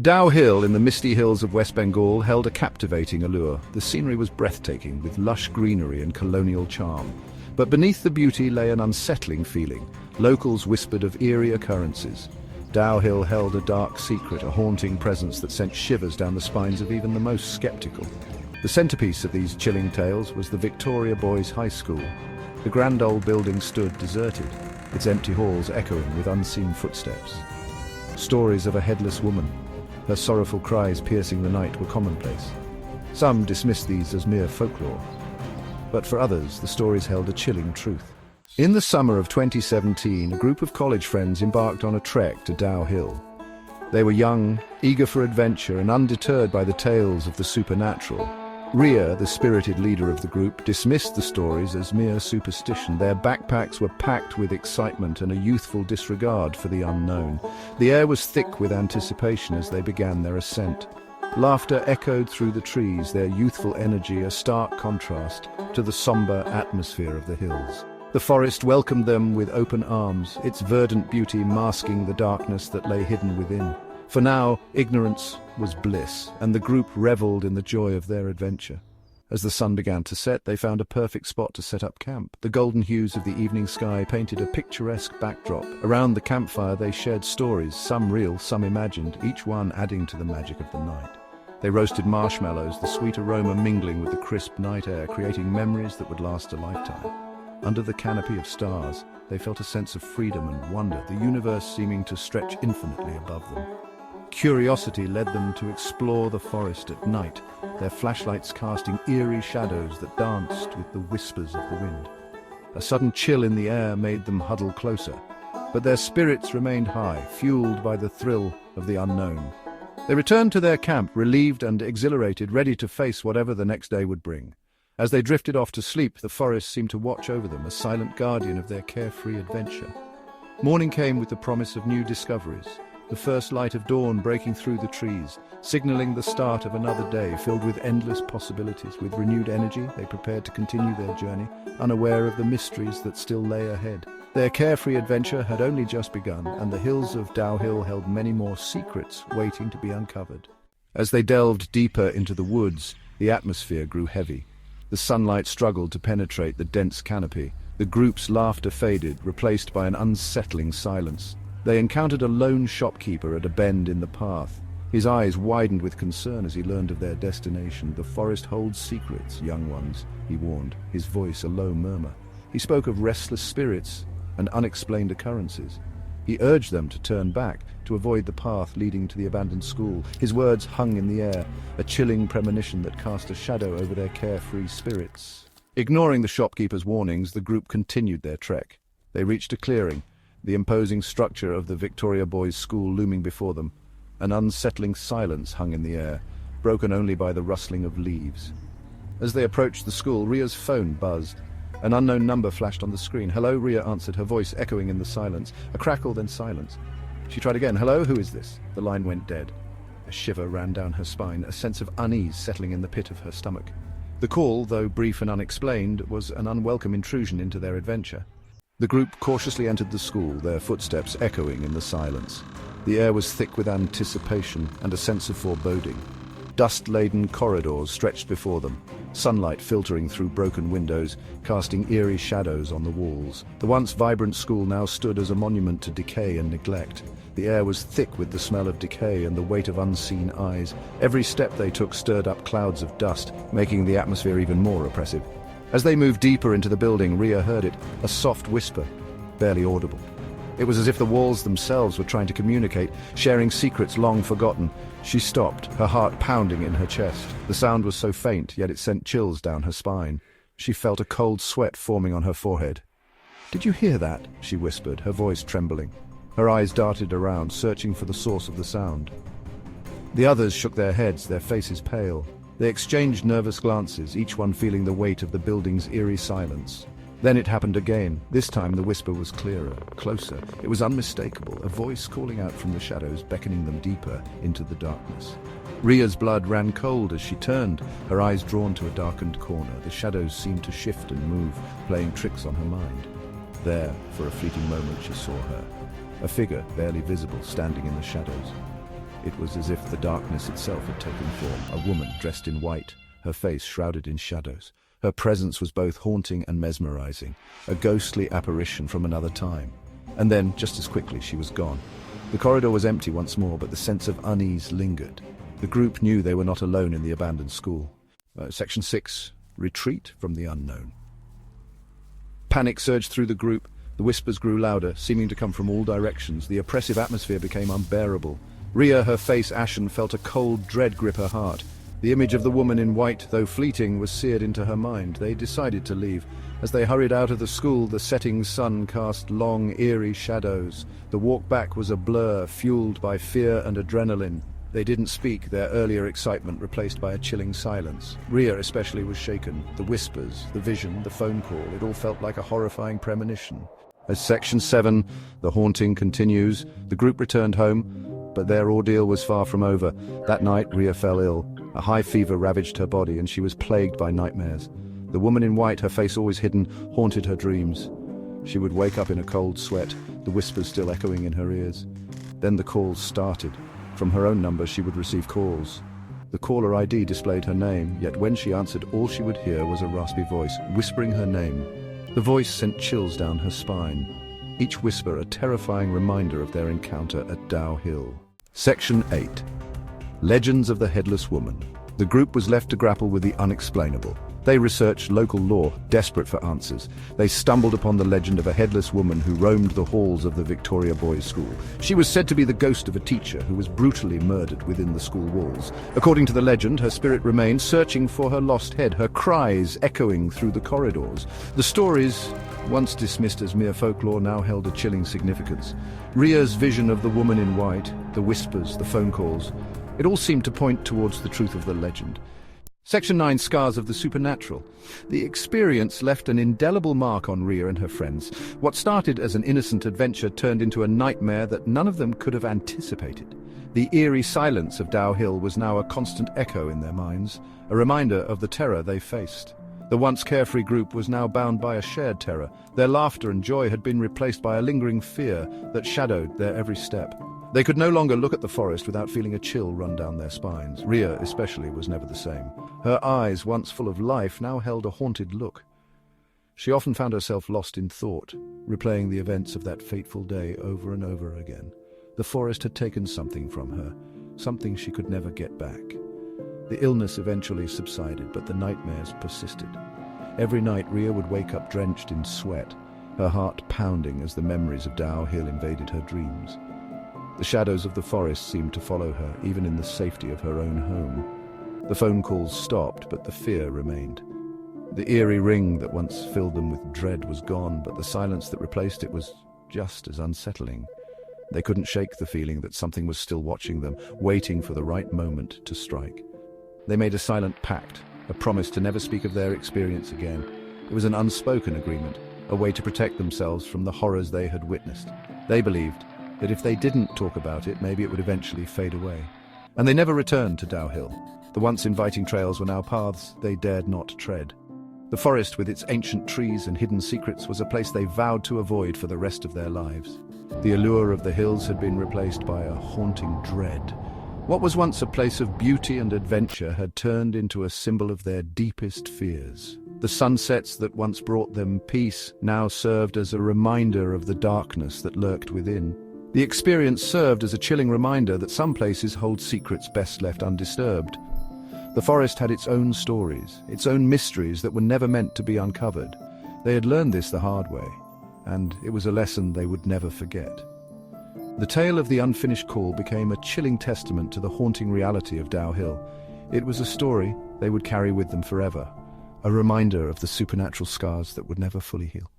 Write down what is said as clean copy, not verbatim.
Dow Hill in the misty hills of West Bengal held a captivating allure. The scenery was breathtaking, with lush greenery and colonial charm. But beneath the beauty lay an unsettling feeling. Locals whispered of eerie occurrences. Dow Hill held a dark secret, a haunting presence that sent shivers down the spines of even the most skeptical. The centerpiece of these chilling tales was the Victoria Boys High School. The grand old building stood deserted, its empty halls echoing with unseen footsteps. Stories of a headless woman, her sorrowful cries piercing the night, were commonplace. Some dismissed these as mere folklore, but for others the stories held a chilling truth. In the summer of 2017, a group of college friends embarked on a trek to Dow Hill. They were young, eager for adventure, and undeterred by the tales of the supernatural. Ria, the spirited leader of the group, dismissed the stories as mere superstition. Their backpacks were packed with excitement and a youthful disregard for the unknown. The air was thick with anticipation as they began their ascent. Laughter echoed through the trees, their youthful energy a stark contrast to the somber atmosphere of the hills. The forest welcomed them with open arms, its verdant beauty masking the darkness that lay hidden within. For now, ignorance was bliss, and the group reveled in the joy of their adventure. As the sun began to set, they found a perfect spot to set up camp. The golden hues of the evening sky painted a picturesque backdrop. Around the campfire they shared stories, some real, some imagined, each one adding to the magic of the night. They roasted marshmallows, the sweet aroma mingling with the crisp night air, creating memories that would last a lifetime. Under the canopy of stars, they felt a sense of freedom and wonder, the universe seeming to stretch infinitely above them. Curiosity led them to explore the forest at night, their flashlights casting eerie shadows that danced with the whispers of the wind. A sudden chill in the air made them huddle closer, but their spirits remained high, fueled by the thrill of the unknown. They returned to their camp, relieved and exhilarated, ready to face whatever the next day would bring. As they drifted off to sleep, the forest seemed to watch over them, a silent guardian of their carefree adventure. Morning came with the promise of new discoveries, the first light of dawn breaking through the trees, signaling the start of another day filled with endless possibilities. With renewed energy, they prepared to continue their journey, unaware of the mysteries that still lay ahead. Their carefree adventure had only just begun, and the hills of Dow Hill held many more secrets waiting to be uncovered. As they delved deeper into the woods, the atmosphere grew heavy. The sunlight struggled to penetrate the dense canopy. The group's laughter faded, replaced by an unsettling silence. They encountered a lone shopkeeper at a bend in the path. His eyes widened with concern as he learned of their destination. "The forest holds secrets, young ones," he warned, his voice a low murmur. He spoke of restless spirits and unexplained occurrences. He urged them to turn back, to avoid the path leading to the abandoned school. His words hung in the air, a chilling premonition that cast a shadow over their carefree spirits. Ignoring the shopkeeper's warnings, the group continued their trek. They reached a clearing, the imposing structure of the Victoria Boys' School looming before them. An unsettling silence hung in the air, broken only by the rustling of leaves. As they approached the school, Ria's phone buzzed. An unknown number flashed on the screen. "Hello," Ria answered, her voice echoing in the silence. A crackle, then silence. She tried again. "Hello, who is this?" The line went dead. A shiver ran down her spine, a sense of unease settling in the pit of her stomach. The call, though brief and unexplained, was an unwelcome intrusion into their adventure. The group cautiously entered the school, their footsteps echoing in the silence. The air was thick with anticipation and a sense of foreboding. Dust-laden corridors stretched before them, sunlight filtering through broken windows, casting eerie shadows on the walls. The once vibrant school now stood as a monument to decay and neglect. The air was thick with the smell of decay and the weight of unseen eyes. Every step they took stirred up clouds of dust, making the atmosphere even more oppressive. As they moved deeper into the building, Ria heard it, a soft whisper, barely audible. It was as if the walls themselves were trying to communicate, sharing secrets long forgotten. She stopped, her heart pounding in her chest. The sound was so faint, yet it sent chills down her spine. She felt a cold sweat forming on her forehead. "Did you hear that?" she whispered, her voice trembling. Her eyes darted around, searching for the source of the sound. The others shook their heads, their faces pale. They exchanged nervous glances, each one feeling the weight of the building's eerie silence. Then it happened again. This time the whisper was clearer, closer. It was unmistakable, a voice calling out from the shadows, beckoning them deeper into the darkness. Ria's blood ran cold as she turned, her eyes drawn to a darkened corner. The shadows seemed to shift and move, playing tricks on her mind. There, for a fleeting moment, she saw her, a figure barely visible standing in the shadows. It was as if the darkness itself had taken form, a woman dressed in white, her face shrouded in shadows. Her presence was both haunting and mesmerizing, a ghostly apparition from another time. And then, just as quickly, she was gone. The corridor was empty once more, but the sense of unease lingered. The group knew they were not alone in the abandoned school. Section 6. Retreat from the unknown. Panic surged through the group. The whispers grew louder, seeming to come from all directions. The oppressive atmosphere became unbearable. Ria, her face ashen, felt a cold dread grip her heart. The image of the woman in white, though fleeting, was seared into her mind. They decided to leave. As they hurried out of the school, the setting sun cast long, eerie shadows. The walk back was a blur, fueled by fear and adrenaline. They didn't speak, their earlier excitement replaced by a chilling silence. Ria especially was shaken. The whispers, the vision, the phone call, it all felt like a horrifying premonition. As Section 7, the haunting continues, the group returned home, but their ordeal was far from over. That night, Ria fell ill. A high fever ravaged her body, and she was plagued by nightmares. The woman in white, her face always hidden, haunted her dreams. She would wake up in a cold sweat, the whispers still echoing in her ears. Then the calls started. From her own number, she would receive calls. The caller ID displayed her name, yet when she answered, all she would hear was a raspy voice, whispering her name. The voice sent chills down her spine. Each whisper a terrifying reminder of their encounter at Dow Hill. Section 8. Legends of the Headless Woman. The group was left to grapple with the unexplainable. They researched local lore, desperate for answers. They stumbled upon the legend of a headless woman who roamed the halls of the Victoria Boys' School. She was said to be the ghost of a teacher who was brutally murdered within the school walls. According to the legend, her spirit remained, searching for her lost head, her cries echoing through the corridors. The stories, once dismissed as mere folklore, now held a chilling significance. Ria's vision of the woman in white, the whispers, the phone calls, it all seemed to point towards the truth of the legend. Section 9. Scars of the Supernatural. The experience left an indelible mark on Ria and her friends. What started as an innocent adventure turned into a nightmare that none of them could have anticipated. The eerie silence of Dow Hill was now a constant echo in their minds, a reminder of the terror they faced. The once carefree group was now bound by a shared terror. Their laughter and joy had been replaced by a lingering fear that shadowed their every step. They could no longer look at the forest without feeling a chill run down their spines. Ria, especially, was never the same. Her eyes, once full of life, now held a haunted look. She often found herself lost in thought, replaying the events of that fateful day over and over again. The forest had taken something from her, something she could never get back. The illness eventually subsided, but the nightmares persisted. Every night, Ria would wake up drenched in sweat, her heart pounding as the memories of Dow Hill invaded her dreams. The shadows of the forest seemed to follow her, even in the safety of her own home. The phone calls stopped, but the fear remained. The eerie ring that once filled them with dread was gone, but the silence that replaced it was just as unsettling. They couldn't shake the feeling that something was still watching them, waiting for the right moment to strike. They made a silent pact, a promise to never speak of their experience again. It was an unspoken agreement, a way to protect themselves from the horrors they had witnessed. They believed that if they didn't talk about it, maybe it would eventually fade away. And they never returned to Dow Hill. The once inviting trails were now paths they dared not tread. The forest, with its ancient trees and hidden secrets, was a place they vowed to avoid for the rest of their lives. The allure of the hills had been replaced by a haunting dread. What was once a place of beauty and adventure had turned into a symbol of their deepest fears. The sunsets that once brought them peace now served as a reminder of the darkness that lurked within. The experience served as a chilling reminder that some places hold secrets best left undisturbed. The forest had its own stories, its own mysteries that were never meant to be uncovered. They had learned this the hard way, and it was a lesson they would never forget. The tale of the unfinished call became a chilling testament to the haunting reality of Dow Hill. It was a story they would carry with them forever, a reminder of the supernatural scars that would never fully heal.